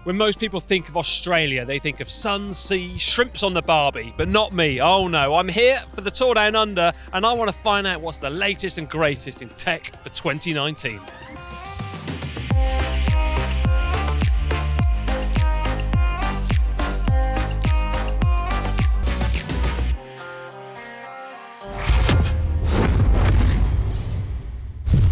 When most people think of Australia, they think of sun, sea, shrimps on the barbie, but not me. Oh no, I'm here for the Tour Down Under, and I want to find out what's the latest and greatest in tech for 2019.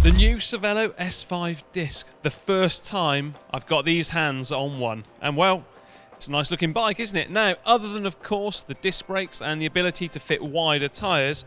The new Civello S5 Disc, the first time I've got these hands on one. And well, it's a nice looking bike, isn't it? Now, other than of course the disc brakes and the ability to fit wider tyres,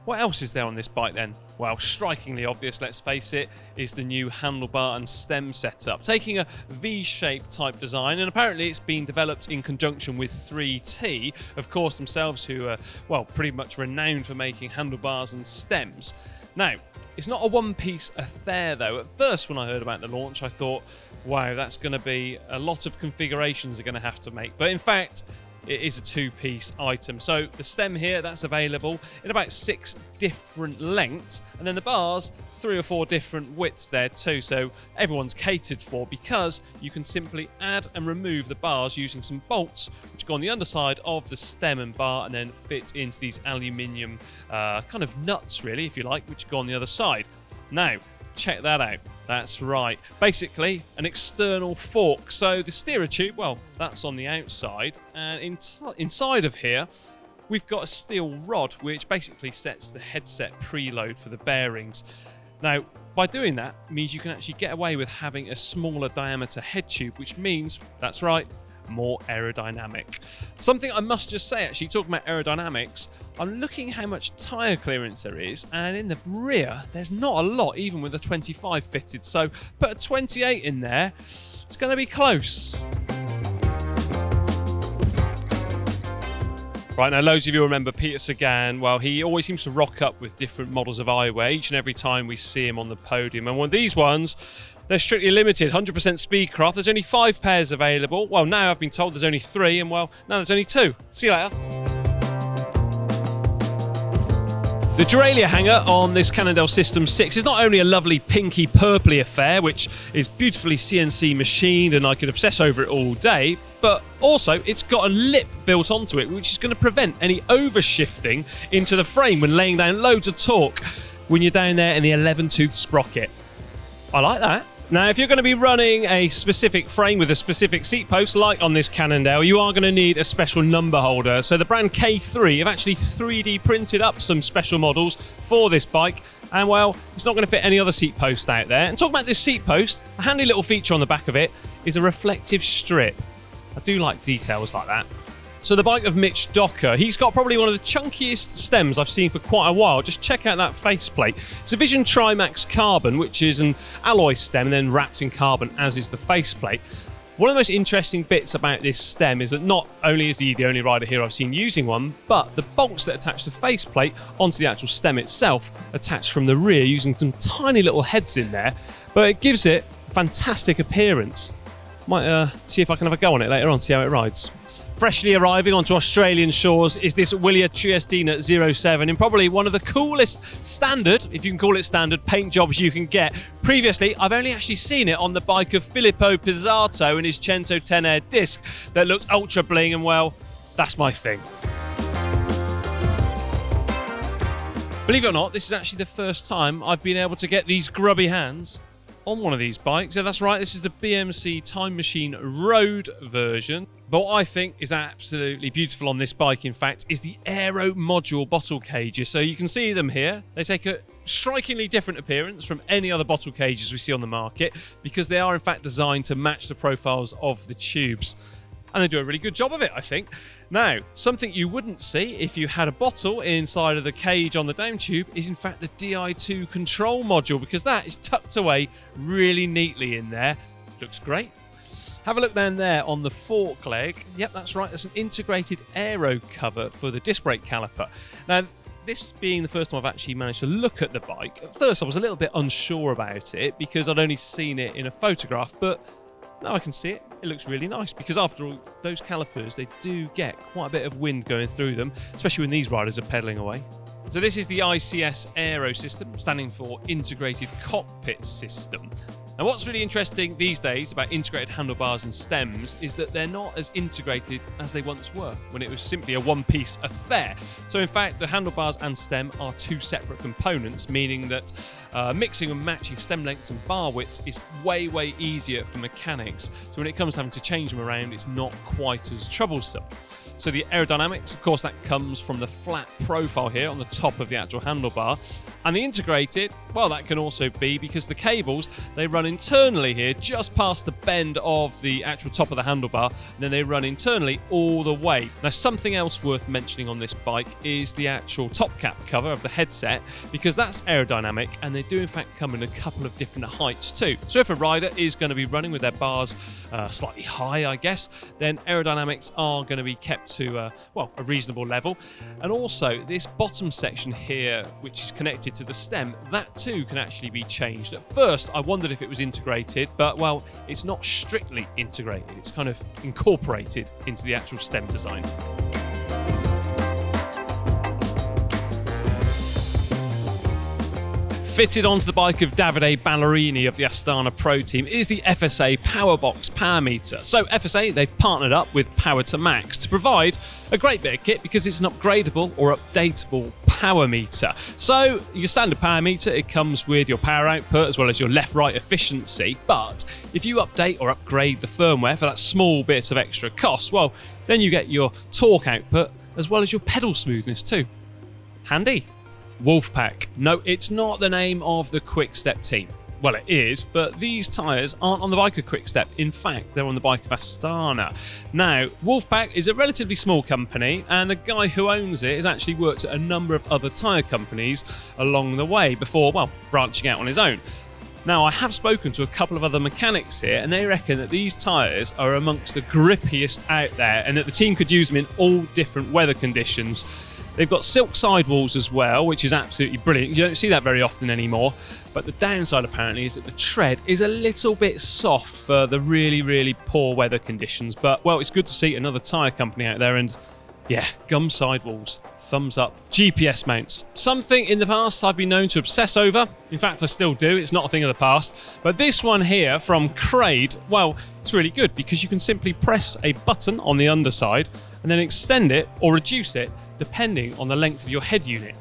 what else is there on this bike then? Well, strikingly obvious, let's face it, is the new handlebar and stem setup, taking a V-shaped type design, and apparently it's been developed in conjunction with 3T, of course themselves, who are, well, pretty much renowned for making handlebars and stems. Now, it's not a one-piece affair though. At first when I heard about the launch I thought, wow, that's going to be a lot of configurations they're going to have to make. But in fact, it is a two-piece item. So the stem here, that's available in about 6 different lengths, and then the bars, 3 or 4 different widths there too. So everyone's catered for, because you can simply add and remove the bars using some bolts which go on the underside of the stem and bar and then fit into these aluminium kind of nuts, really, if you like, which go on the other side. Now, check that out. That's right. Basically, an external fork. So the steerer tube, well, that's on the outside. And inside of here, we've got a steel rod, which basically sets the headset preload for the bearings. Now, by doing that, means you can actually get away with having a smaller diameter head tube, which means, that's right, more aerodynamic. Something I must just say, actually, talking about aerodynamics, I'm looking how much tyre clearance there is, and in the rear there's not a lot, even with a 25 fitted, so put a 28 in there, it's going to be close. Right, now loads of you remember Peter Sagan. Well, he always seems to rock up with different models of eyewear each and every time we see him on the podium, and one of these ones, they're strictly limited, 100% Speedcraft. There's only 5 pairs available. Well, now I've been told there's only 3, and well, now there's only 2. See you later. The derailleur hanger on this Cannondale System 6 is not only a lovely pinky purpley affair, which is beautifully CNC machined and I could obsess over it all day, but also it's got a lip built onto it, which is going to prevent any overshifting into the frame when laying down loads of torque when you're down there in the 11-tooth sprocket. I like that. Now, if you're going to be running a specific frame with a specific seat post, like on this Cannondale, you are going to need a special number holder. So the brand K3 have actually 3D printed up some special models for this bike, and well, it's not going to fit any other seat post out there. And talking about this seat post, a handy little feature on the back of it is a reflective strip. I do like details like that. So the bike of Mitch Docker, he's got probably one of the chunkiest stems I've seen for quite a while. Just check out that faceplate. It's a Vision Trimax Carbon, which is an alloy stem and then wrapped in carbon, as is the faceplate. One of the most interesting bits about this stem is that not only is he the only rider here I've seen using one, but the bolts that attach the faceplate onto the actual stem itself attach from the rear using some tiny little heads in there, but it gives it a fantastic appearance. Might see if I can have a go on it later on, see how it rides. Freshly arriving onto Australian shores is this Elia Triestina 07 in probably one of the coolest standard, if you can call it standard, paint jobs you can get. Previously, I've only actually seen it on the bike of Filippo Pizzato in his Cento 10 Air Disc that looked ultra bling, and well, that's my thing. Believe it or not, this is actually the first time I've been able to get these grubby hands on one of these bikes. Yeah, that's right, this is the BMC Time Machine Road version. But what I think is absolutely beautiful on this bike, in fact, is the Aero module bottle cages. So you can see them here. They take a strikingly different appearance from any other bottle cages we see on the market, because they are in fact designed to match the profiles of the tubes. And they do a really good job of it, I think. Now, something you wouldn't see if you had a bottle inside of the cage on the down tube is in fact the Di2 control module, because that is tucked away really neatly in there. Looks great. Have a look down there on the fork leg. Yep, that's right. That's an integrated aero cover for the disc brake caliper. Now, this being the first time I've actually managed to look at the bike, at first I was a little bit unsure about it because I'd only seen it in a photograph, but now I can see it. It looks really nice, because after all, those calipers, they do get quite a bit of wind going through them, especially when these riders are pedalling away. So this is the ICS Aero system, standing for Integrated Cockpit System. Now, what's really interesting these days about integrated handlebars and stems is that they're not as integrated as they once were, when it was simply a one-piece affair. So in fact, the handlebars and stem are two separate components, meaning that mixing and matching stem lengths and bar widths is way, way easier for mechanics. So when it comes to having to change them around, it's not quite as troublesome. So the aerodynamics, of course, that comes from the flat profile here on the top of the actual handlebar. And the integrated, well, that can also be because the cables, they run internally here just past the bend of the actual top of the handlebar, and then they run internally all the way. Now, something else worth mentioning on this bike is the actual top cap cover of the headset, because that's aerodynamic, and they do in fact come in a couple of different heights too. So if a rider is going to be running with their bars slightly high, I guess, then aerodynamics are going to be kept to well, a reasonable level. And also this bottom section here, which is connected to the stem, that too can actually be changed. At first I wondered if it was integrated, but well, it's not strictly integrated, it's kind of incorporated into the actual stem design. Fitted onto the bike of Davide Ballerini of the Astana Pro team is the FSA Power Box power meter. So FSA, they've partnered up with Power to Max to provide a great bit of kit because it's an upgradable or updatable power meter. So your standard power meter, it comes with your power output as well as your left-right efficiency. But if you update or upgrade the firmware for that small bit of extra cost, well, then you get your torque output as well as your pedal smoothness too. Handy. Wolfpack. No, it's not the name of the Quick-Step team. Well, it is, but these tyres aren't on the bike of Quick-Step. In fact, they're on the bike of Astana. Now, Wolfpack is a relatively small company, and the guy who owns it has actually worked at a number of other tyre companies along the way before, well, branching out on his own. Now, I have spoken to a couple of other mechanics here, and they reckon that these tyres are amongst the grippiest out there, and that the team could use them in all different weather conditions. They've got silk sidewalls as well, which is absolutely brilliant. You don't see that very often anymore. But the downside, apparently, is that the tread is a little bit soft for the really, really poor weather conditions. But, well, it's good to see another tyre company out there. And, yeah, gum sidewalls. Thumbs up. GPS mounts. Something in the past I've been known to obsess over. In fact, I still do. It's not a thing of the past. But this one here from Crade, well, it's really good because you can simply press a button on the underside and then extend it or reduce it depending on the length of your head unit.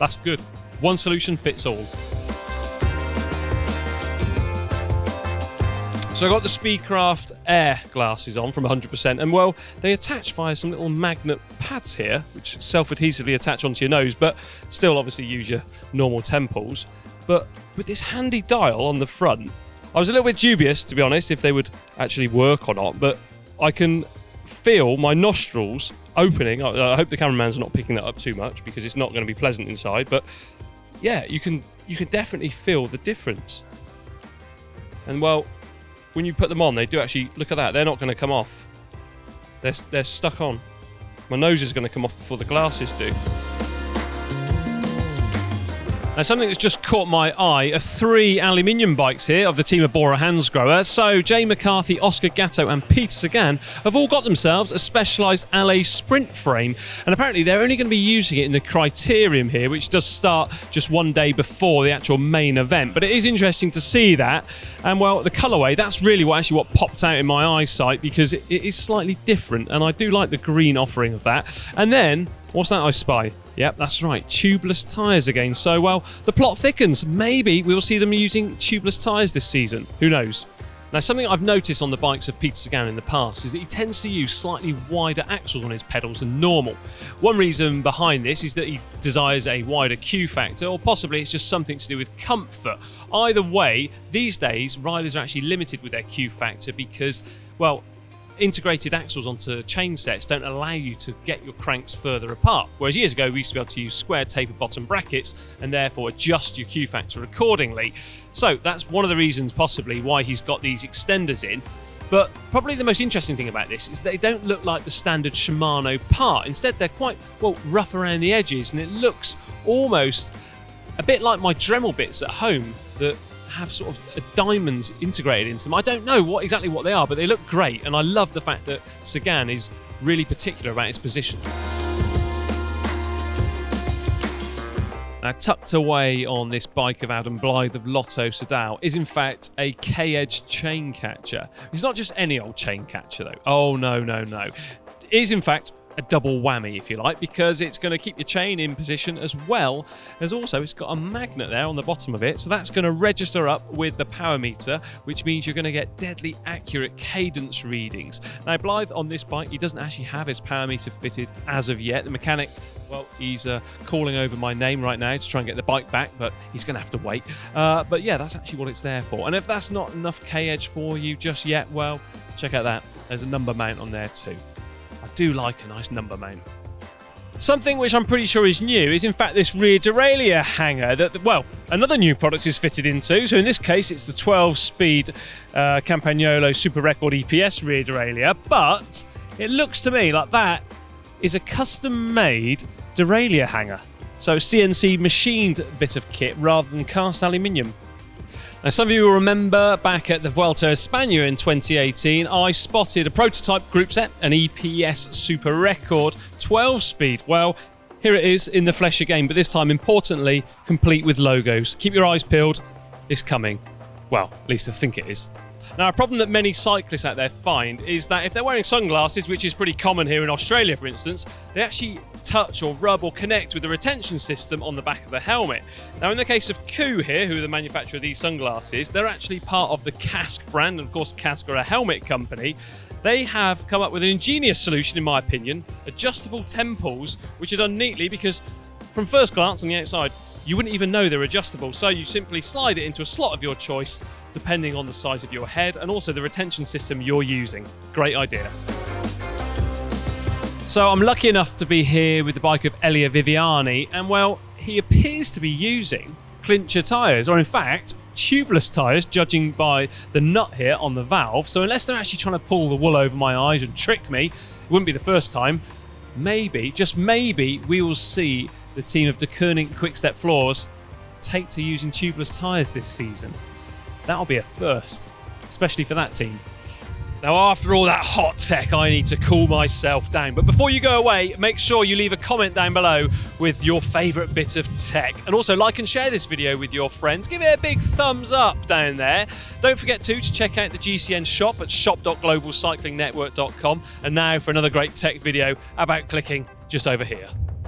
That's good. One solution fits all. So I got the Speedcraft Air Glasses on from 100%, and well, they attach via some little magnet pads here, which self-adhesively attach onto your nose, but still obviously use your normal temples. But with this handy dial on the front, I was a little bit dubious, to be honest, if they would actually work or not, but I can feel my nostrils opening. I hope the cameraman's not picking that up too much because it's not going to be pleasant inside, but yeah, you can definitely feel the difference. And well, when you put them on, they do actually, look at that, they're not going to come off. They're stuck on. My nose is going to come off before the glasses do. Now, something that's just caught my eye are 3 aluminium bikes here of the team of Bora Hansgrohe. So, Jay McCarthy, Oscar Gatto and Peter Sagan have all got themselves a specialised Alley sprint frame. And apparently they're only going to be using it in the Criterium here, which does start just one day before the actual main event. But it is interesting to see that. And, well, the colourway, that's really what popped out in my eyesight because it is slightly different. And I do like the green offering of that. And then, what's that I spy? Yep, that's right, tubeless tyres again. So, well, the plot thickens. Maybe we'll see them using tubeless tyres this season. Who knows? Now, something I've noticed on the bikes of Peter Sagan in the past is that he tends to use slightly wider axles on his pedals than normal. One reason behind this is that he desires a wider Q factor, or possibly it's just something to do with comfort. Either way, these days, riders are actually limited with their Q factor because, well, integrated axles onto chain sets don't allow you to get your cranks further apart. Whereas years ago, we used to be able to use square tapered bottom brackets and therefore adjust your Q factor accordingly. So that's one of the reasons possibly why he's got these extenders in. But probably the most interesting thing about this is they don't look like the standard Shimano part. Instead, they're quite, well, rough around the edges, and it looks almost a bit like my Dremel bits at home that have sort of diamonds integrated into them. I don't know exactly what they are, but they look great, and I love the fact that Sagan is really particular about his position. Now, tucked away on this bike of Adam Blythe of Lotto Sedal is in fact a K-Edge chain catcher. It's not just any old chain catcher though. Oh no. It is in fact a double whammy, if you like, because it's going to keep your chain in position as well as also it's got a magnet there on the bottom of it, so that's going to register up with the power meter, which means you're going to get deadly accurate cadence readings. Now, Blythe on this bike, he doesn't actually have his power meter fitted as of yet. The mechanic, well, he's calling over my name right now to try and get the bike back, but he's going to have to wait. But yeah, that's actually what it's there for. And if that's not enough K-Edge for you just yet, well, check out that. There's a number mount on there too. I do like a nice number mount. Something which I'm pretty sure is new is in fact this rear derailleur hanger that, well, another new product is fitted into. So in this case, it's the 12-speed Campagnolo Super Record EPS rear derailleur, but it looks to me like that is a custom-made derailleur hanger. So CNC machined bit of kit rather than cast aluminium. Now, some of you will remember back at the Vuelta a España in 2018, I spotted a prototype group set, an EPS Super Record 12-speed. Well, here it is in the flesh again, but this time, importantly, complete with logos. Keep your eyes peeled, it's coming. Well, at least I think it is. Now, a problem that many cyclists out there find is that if they're wearing sunglasses, which is pretty common here in Australia, for instance, they actually touch or rub or connect with the retention system on the back of the helmet. Now, in the case of Koo here, who are the manufacturer of these sunglasses, they're actually part of the Kask brand, and of course, Kask are a helmet company. They have come up with an ingenious solution, in my opinion, adjustable temples, which are done neatly because from first glance on the outside, you wouldn't even know they're adjustable. So you simply slide it into a slot of your choice, depending on the size of your head and also the retention system you're using. Great idea. So I'm lucky enough to be here with the bike of Elia Viviani, and well, he appears to be using clincher tyres, or in fact, tubeless tyres, judging by the nut here on the valve. So unless they're actually trying to pull the wool over my eyes and trick me, it wouldn't be the first time. Maybe, just maybe, we will see the team of De Koning Quick-Step Floors take to using tubeless tyres this season. That'll be a first, especially for that team. Now, after all that hot tech, I need to cool myself down. But before you go away, make sure you leave a comment down below with your favourite bit of tech. And also like and share this video with your friends. Give it a big thumbs up down there. Don't forget to check out the GCN shop at shop.globalcyclingnetwork.com. And now for another great tech video about clicking just over here.